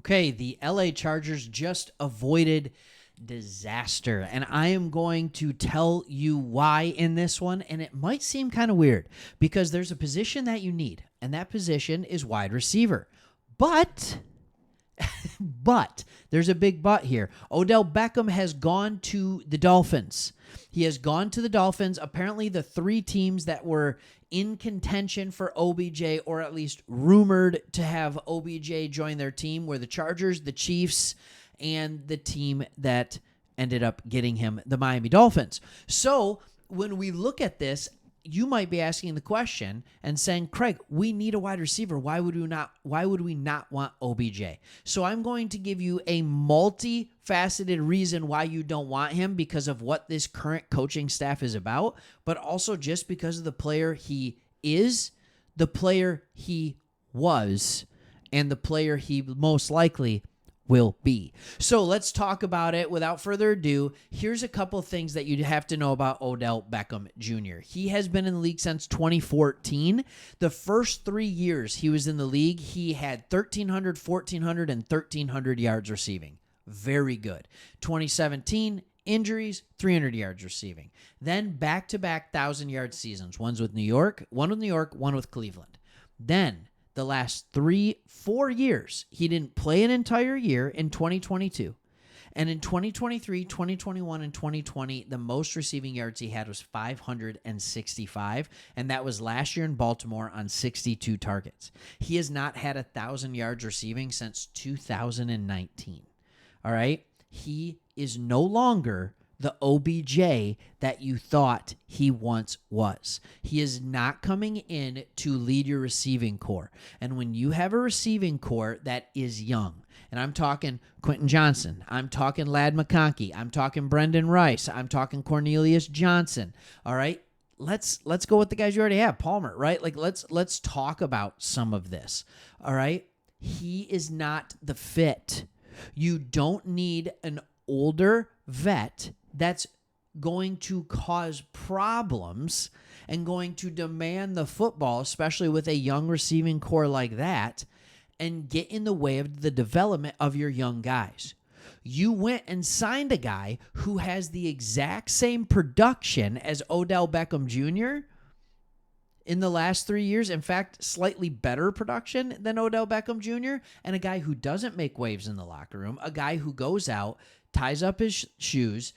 Okay, the LA Chargers just avoided disaster, and I am going to tell you why in this one, and it might seem kind of weird because there's a position that you need, and that position is wide receiver. But there's a big but here. Odell Beckham has gone to the Dolphins. He has gone to the Dolphins. Apparently, the three teams that were in contention for OBJ, or at least rumored to have OBJ join their team, were the Chargers, the Chiefs, and the team that ended up getting him, the Miami Dolphins. So when we look at this, you might be asking the question and saying, Craig, we need a wide receiver. Why would we not want OBJ? So I'm going to give you a multifaceted reason why you don't want him, because of what this current coaching staff is about, but also just because of the player he is, the player he was, and the player he most likely will be. So let's talk about it. Without further ado, here's a couple of things that you have to know about Odell Beckham Jr. He has been in the league since 2014. The first 3 years he was in the league, he had 1,300, 1,400, and 1,300 yards receiving. Very good. 2017, injuries, 300 yards receiving. Then back-to-back 1,000-yard seasons. One with New York, one with Cleveland. Then the last 3-4 years, he didn't play an entire year in 2022. And in 2023, 2021, and 2020, the most receiving yards he had was 565, and that was last year in Baltimore on 62 targets. He has not had 1,000 yards receiving since 2019. All right? He is no longer the OBJ that you thought he once was. He is not coming in to lead your receiving core. And when you have a receiving core that is young, and I'm talking Quentin Johnson, I'm talking Ladd McConkey, I'm talking Brendan Rice, I'm talking Cornelius Johnson, all right? Let's go with the guys you already have. Palmer, right? Like let's talk about some of this, all right? He is not the fit. You don't need an older vet that's going to cause problems and going to demand the football, especially with a young receiving core like that, and get in the way of the development of your young guys. You went and signed a guy who has the exact same production as Odell Beckham Jr. in the last 3 years. In fact, slightly better production than Odell Beckham Jr. And a guy who doesn't make waves in the locker room, a guy who goes out, ties up his shoes,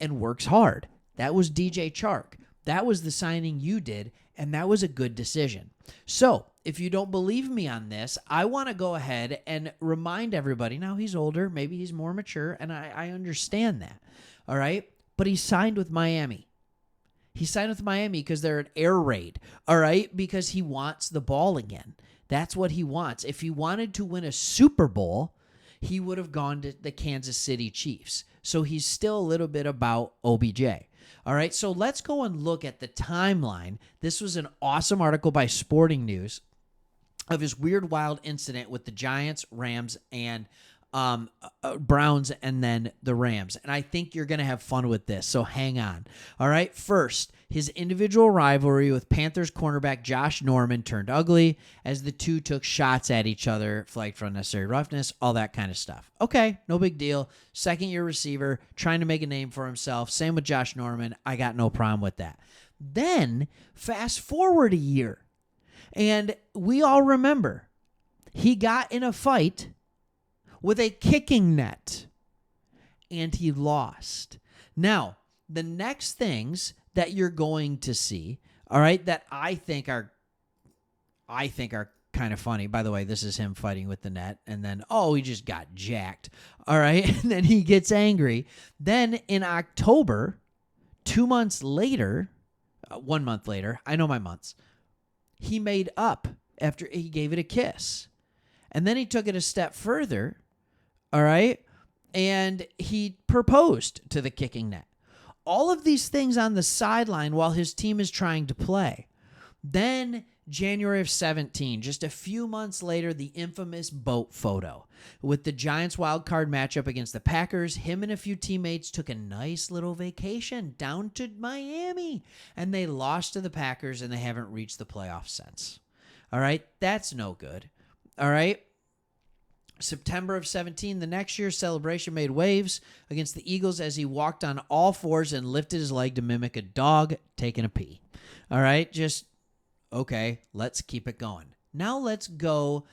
and works hard. That was DJ Chark. That was the signing you did, and that was a good decision. So, if you don't believe me on this, I want to go ahead and remind everybody. Now, he's older. Maybe he's more mature, and I understand that. All right? But he signed with Miami. He signed with Miami because they're an air raid. All right? Because he wants the ball again. That's what he wants. If he wanted to win a Super Bowl, he would have gone to the Kansas City Chiefs. So he's still a little bit about OBJ. All right, so let's go and look at the timeline. This was an awesome article by Sporting News of his weird, wild incident with the Giants, Rams, and Browns, and then the Rams. And I think you're going to have fun with this, so hang on. All right, first, his individual rivalry with Panthers cornerback Josh Norman turned ugly as the two took shots at each other, flagged for unnecessary roughness, all that kind of stuff. Okay, no big deal. Second-year receiver, trying to make a name for himself. Same with Josh Norman. I got no problem with that. Then, fast forward a year, and we all remember he got in a fight with a kicking net, and he lost. Now, the next things that you're going to see, all right, that I think are kind of funny. By the way, this is him fighting with the net, and then, he just got jacked, all right, and then he gets angry. Then in October, 2 months later, 1 month later, I know my months, he made up after he gave it a kiss. And then he took it a step further, all right, and he proposed to the kicking net. All of these things on the sideline while his team is trying to play. Then January of 17, just a few months later, the infamous boat photo with the Giants wild card matchup against the Packers. Him and a few teammates took a nice little vacation down to Miami, and they lost to the Packers, and they haven't reached the playoffs since. All right, that's no good. All right. September of 17, the next year, celebration made waves against the Eagles as he walked on all fours and lifted his leg to mimic a dog taking a pee. All right, just, okay, let's keep it going. Now let's go,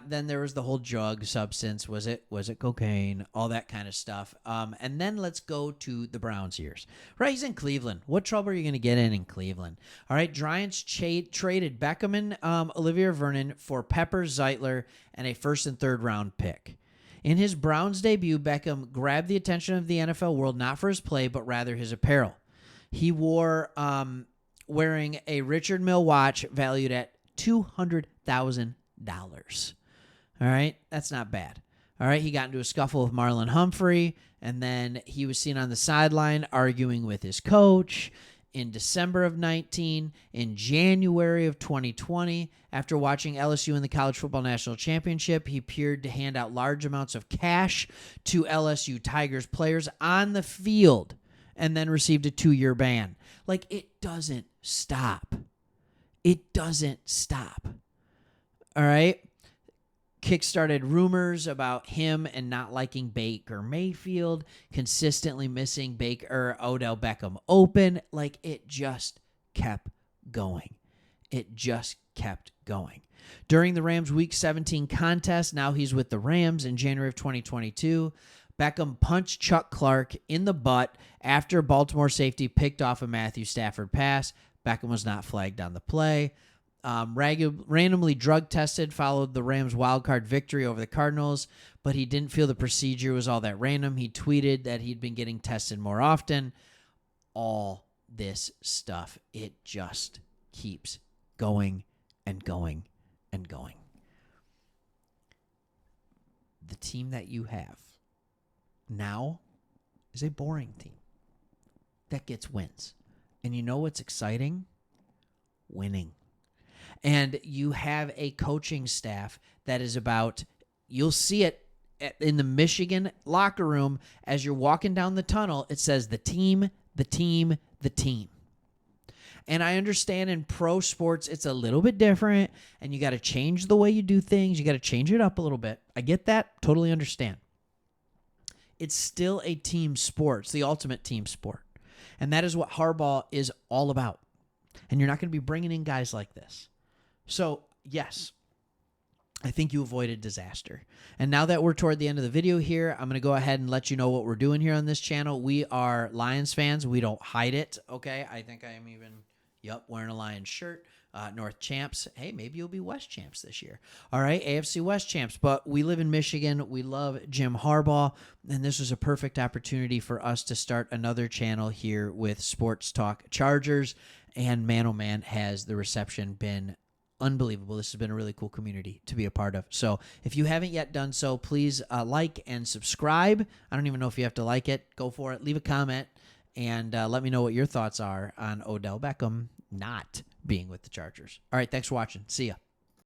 then there was the whole drug substance. Was it cocaine? All that kind of stuff. And then let's go to the Browns years. Right, he's in Cleveland. What trouble are you going to get in Cleveland? All right, Giants traded Beckham and Olivier Vernon for Pepper Zeitler and a first and third round pick. In his Browns debut, Beckham grabbed the attention of the NFL world not for his play, but rather his apparel. He wore wearing a Richard Mille watch valued at $200,000. All right, that's not bad. All right, he got into a scuffle with Marlon Humphrey, and then he was seen on the sideline arguing with his coach. In December of 19, in January of 2020, after watching LSU in the College Football National Championship, he appeared to hand out large amounts of cash to LSU Tigers players on the field and then received a 2-year ban. Like, it doesn't stop. It doesn't stop. All right? Kickstarted rumors about him and not liking Baker Mayfield, consistently missing Odell Beckham Open. Like, it just kept going. It just kept going. During the Rams' Week 17 contest, now he's with the Rams in January of 2022, Beckham punched Chuck Clark in the butt after Baltimore safety picked off a Matthew Stafford pass. Beckham was not flagged on the play. Randomly drug tested followed the Rams' wildcard victory over the Cardinals, but he didn't feel the procedure was all that random. He tweeted that he'd been getting tested more often. All this stuff, it just keeps going and going and going. The team that you have now is a boring team that gets wins. And you know what's exciting? Winning. And you have a coaching staff that is about, you'll see it in the Michigan locker room as you're walking down the tunnel. It says the team, the team, the team. And I understand in pro sports it's a little bit different and you got to change the way you do things. You got to change it up a little bit. I get that. Totally understand. It's still a team sport. It's the ultimate team sport. And that is what Harbaugh is all about. And you're not going to be bringing in guys like this. So, yes, I think you avoided disaster. And now that we're toward the end of the video here, I'm going to go ahead and let you know what we're doing here on this channel. We are Lions fans. We don't hide it, okay? I think I am even, wearing a Lions shirt. North champs. Hey, maybe you'll be West champs this year. All right, AFC West champs. But we live in Michigan. We love Jim Harbaugh. And this was a perfect opportunity for us to start another channel here with Sports Talk Chargers. And man, oh man, has the reception been unbelievable. This has been a really cool community to be a part of. So if you haven't yet done so, please like and subscribe. I don't even know if you have to like it. Go for it. Leave a comment and let me know what your thoughts are on Odell Beckham not being with the Chargers. All right, thanks for watching. See ya.